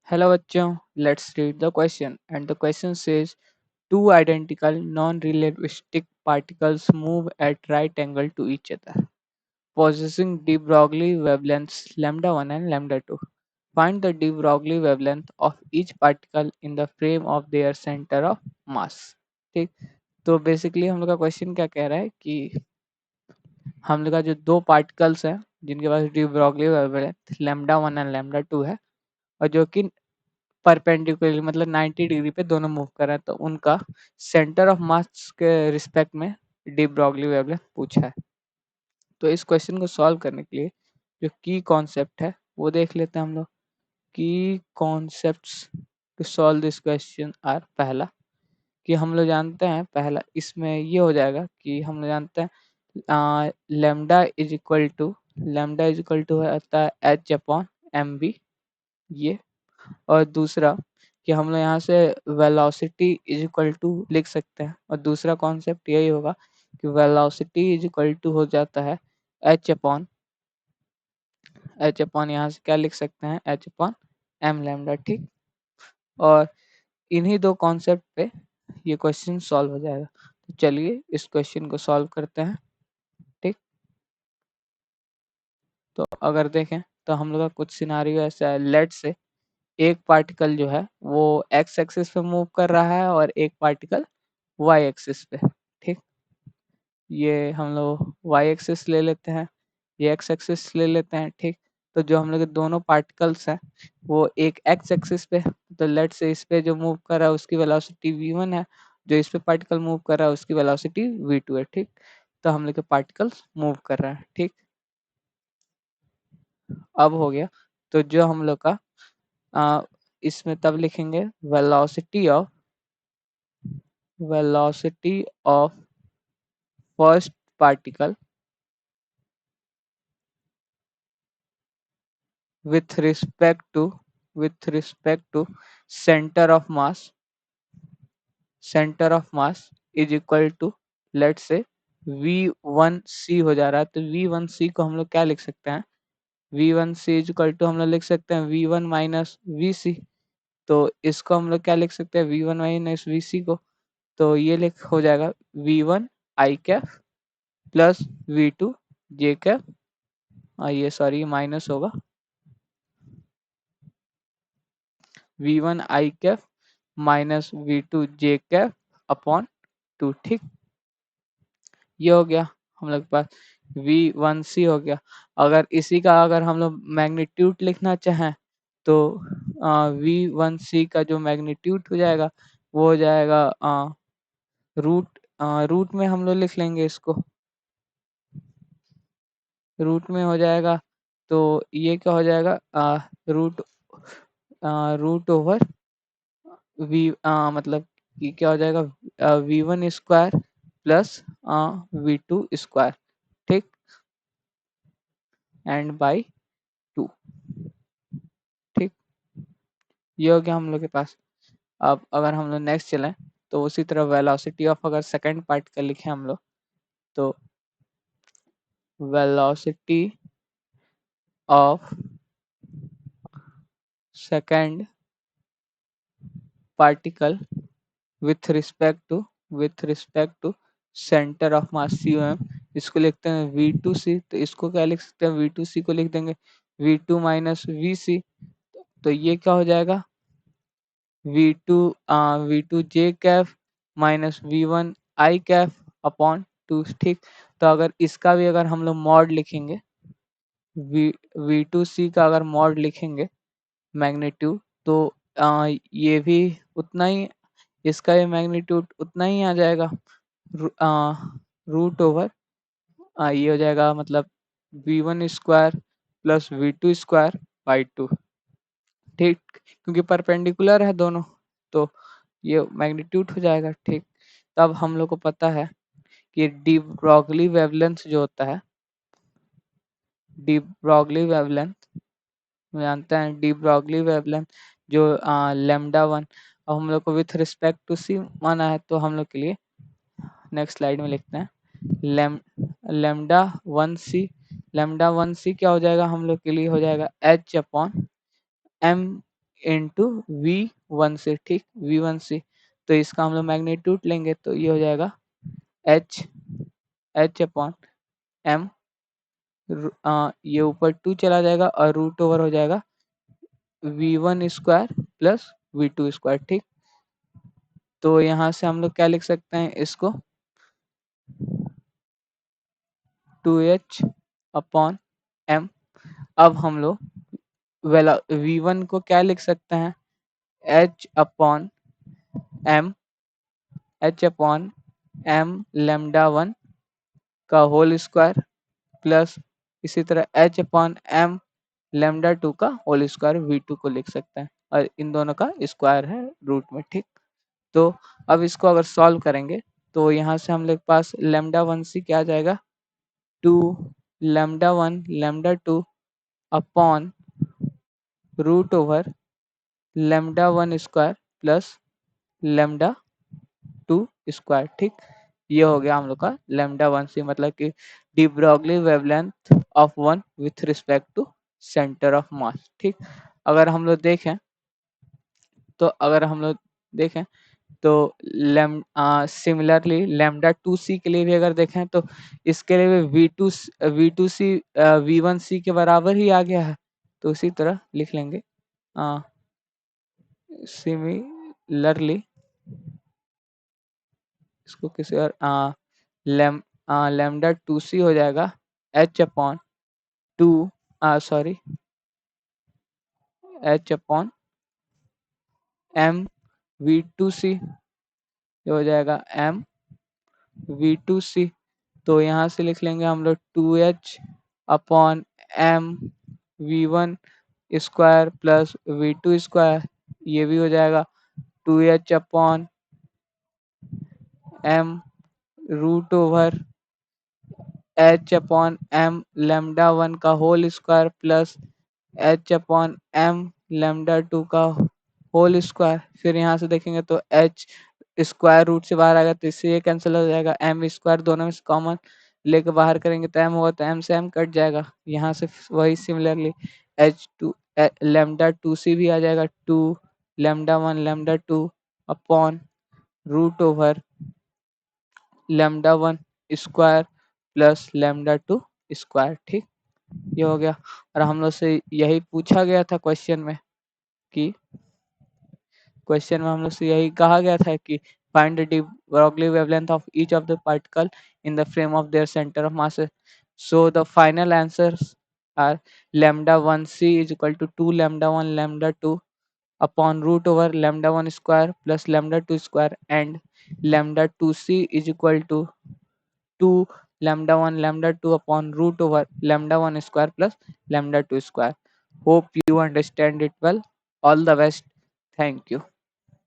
Hello बच्चों, let's read the question and the question says two identical non-relativistic particles move at right angle to each other possessing de Broglie wavelengths lambda 1 and lambda 2. Find the de Broglie wavelength of each particle in the frame of their center of mass. ठीक, तो basically हम लोग का question क्या कह रहा है कि हम लोग का जो दो पार्टिकल्स हैं जिनके पास de Broglie wavelength lambda 1 and lambda 2 है और जो कि परपेंडिकुलरली मतलब 90 डिग्री पे दोनों मूव कर रहे हैं, तो उनका सेंटर ऑफ मास के रिस्पेक्ट में डी ब्रॉगली वेवलेंथ पूछा है। तो इस क्वेश्चन को सॉल्व करने के लिए जो की कॉन्सेप्ट है वो देख लेते हैं हम लोग। Key concepts to solve this question are, पहला कि हम लोग जानते हैं, पहला इसमें ये हो जाएगा कि हम लोग जानते हैं लेमडा इज इक्वल टू होता है एच अपॉन एम बी, ये। और दूसरा कि हम लोग यहाँ से वेलोसिटी इज इक्वल टू लिख सकते हैं, और दूसरा कॉन्सेप्ट यही होगा कि वेलोसिटी इज इक्वल टू हो जाता है एच अपॉन यहाँ से क्या लिख सकते हैं, एच अपॉन एम लैम्डा। ठीक, और इन्हीं दो कॉन्सेप्ट पे ये क्वेश्चन सॉल्व हो जाएगा। तो चलिए इस क्वेश्चन को सॉल्व करते हैं। ठीक, तो अगर देखें तो हम लोग का कुछ सिनारियो ऐसा है, लेट से एक पार्टिकल जो है वो एक्स एक्सिस पे मूव कर रहा है और एक पार्टिकल वाई एक्सिस पे। ठीक, ये हम लोग वाई एक्सिस ले लेते हैं, ये एक्स एक्सिस ले लेते हैं। ठीक, तो जो हम लोग के दोनों पार्टिकल्स हैं वो एक एक्स एक्सिस पे, तो लेट से इस पे जो मूव कर रहा है उसकी वेलोसिटी v1 है, जो इस पे पार्टिकल मूव कर रहा है उसकी वेलोसिटी v2 है। ठीक, तो हम लोग के पार्टिकल्स मूव कर रहे हैं। ठीक, अब हो गया। तो जो हम लोग का आ, इसमें तब लिखेंगे velocity of first particle with respect to center of mass is equal to, let से v1c हो जा रहा है, तो v1c को हम लोग क्या लिख सकते हैं, v1c इज इक्वल टू हम लोग लिख सकते हैं v1 माइनस वी, तो इसको हम लोग क्या लिख सकते हैं, v1 माइनस वी को, तो ये लिख हो जाएगा v1 आई कैफ प्लस v2 जे कैफ, ये सॉरी माइनस होगा v1 आई कैफ माइनस v2 जे कैफ अपॉन 2। ठीक, ये हो गया हम लोग के पास v1c हो गया। अगर इसी का अगर हम लोग मैग्नीट्यूड लिखना चाहें तो v1c का जो मैग्नीट्यूड हो जाएगा वो हो जाएगा रूट रूट में हम लोग लिख लेंगे इसको, रूट में हो जाएगा, तो ये क्या हो जाएगा, रूट रूट ओवर मतलब ये क्या हो जाएगा v1 square plus v2 square. ठीक, एंड बाई 2। ठीक, ये हो गया हम लोग के पास। अब अगर हम लोग नेक्स्ट चलें तो उसी तरह वेलोसिटी ऑफ अगर सेकंड पार्टिकल लिखें हम लोग, तो velocity of second particle with respect to centre of mass COM, इसको लिखते हैं v2c, तो इसको क्या लिख सकते हैं, v2c को लिख देंगे v2 माइनस वी, तो ये क्या हो जाएगा v2 v2 जे कैफ माइनस v1 आई कैफ अपॉन 2। ठीक, तो अगर इसका भी अगर हम लोग मॉड लिखेंगे v2c का अगर मॉड लिखेंगे मैग्नीट्यूड, तो ये भी उतना ही, इसका भी मैग्नीट्यूड उतना ही आ जाएगा रूट ओवर, ये हो जाएगा मतलब v1 square plus v2 square by 2। ठीक, क्योंकि परपेंडिकुलर है दोनों, तो ये मैग्नीट्यूड हो जाएगा। ठीक, तब हम लोग को पता है कि डी ब्रॉगली वेवलेंथ जो होता है, डी ब्रॉगली वेवलेंथ जानते हैं, डी ब्रॉगली वेवलेंथ जो लेमडा 1, अब हम लोग को विथ रिस्पेक्ट टू सी माना है, तो हम लोग के लिए नेक्स्ट स्लाइड में लिखते हैं लेमडा 1c। लेमडा 1c क्या हो जाएगा हम लोग के लिए, हो जाएगा h upon m into V one से, ठीक, वी वन से। तो इसका हम लोग मैग्नीट्यूड लेंगे तो ये हो जाएगा एच एच अपॉन एम, ये ऊपर टू चला जाएगा और रूट ओवर हो जाएगा V one square plus we two square, ठीक। तो यहाँ से हम लोग क्या लिख सकते हैं इसको, टू एच अपॉन एम। अब हम लोग वेला वी वन को क्या लिख सकते हैं, H upon M, H upon M lambda one का होल स्क्वायर प्लस इसी तरह H upon M lambda two का होल स्क्वायर वी टू को लिख सकते हैं, और इन दोनों का स्क्वायर है रूट में, ठीक। तो अब इसको अगर सॉल्व करेंगे तो यहाँ से हम लोग के पास लेमडा वन सी क्या आ जाएगा, two lambda one lambda two upon root over lambda one square plus lambda two square, ठीक। ये हो गया हम लोग का लेमडा वन सी, मतलब कि de Broglie wavelength of one with respect to centre of mass, ठीक। अगर हम लोग देखें तो अगर हम लोग देखें तो सिमिलरली लेमडा टू सी के लिए भी अगर देखें तो इसके लिए भी v two c v one c के बराबर ही आ गया है, तो उसी तरह लिख लेंगे सिमिलरली इसको किसी और लेम लेमडा टू सी हो जाएगा h upon two, sorry, h upon m v two c, हो जाएगा एम वी टू सी। तो यहाँ से लिख लेंगे हम लोग two h upon m v one square plus we two square, ये भी हो जाएगा two h upon m root over h upon M lambda one का whole square plus h upon M lambda two का होल स्क्वायर। फिर यहाँ से देखेंगे तो एच स्क्वायर रूट से बाहर आएगा तो इससे ये कैंसिल हो जाएगा, एम स्क्वायर दोनों में से कॉमन लेके बाहर करेंगे तो एम होगा, तो एम से एम कट जाएगा। यहाँ से वही similarly h two lambda two c भी आ जाएगा, two lambda one lambda two upon root over lambda one square plus lambda two square, ठीक। ये हो गया। और हम लोग से यही पूछा गया था क्वेश्चन में कि हम लोग से यही कहा गया था कि find the Broglie wavelength of each of the particle in the frame of their center of mass. So the final answers are lambda 1 c is equal to 2 lambda 1 lambda 2 upon root over lambda 1 square plus lambda 2 square, and lambda 2 c is equal to 2 lambda 1 lambda 2 upon root over lambda 1 square plus lambda 2 square. Hope you understand it well. All the best. Thank you.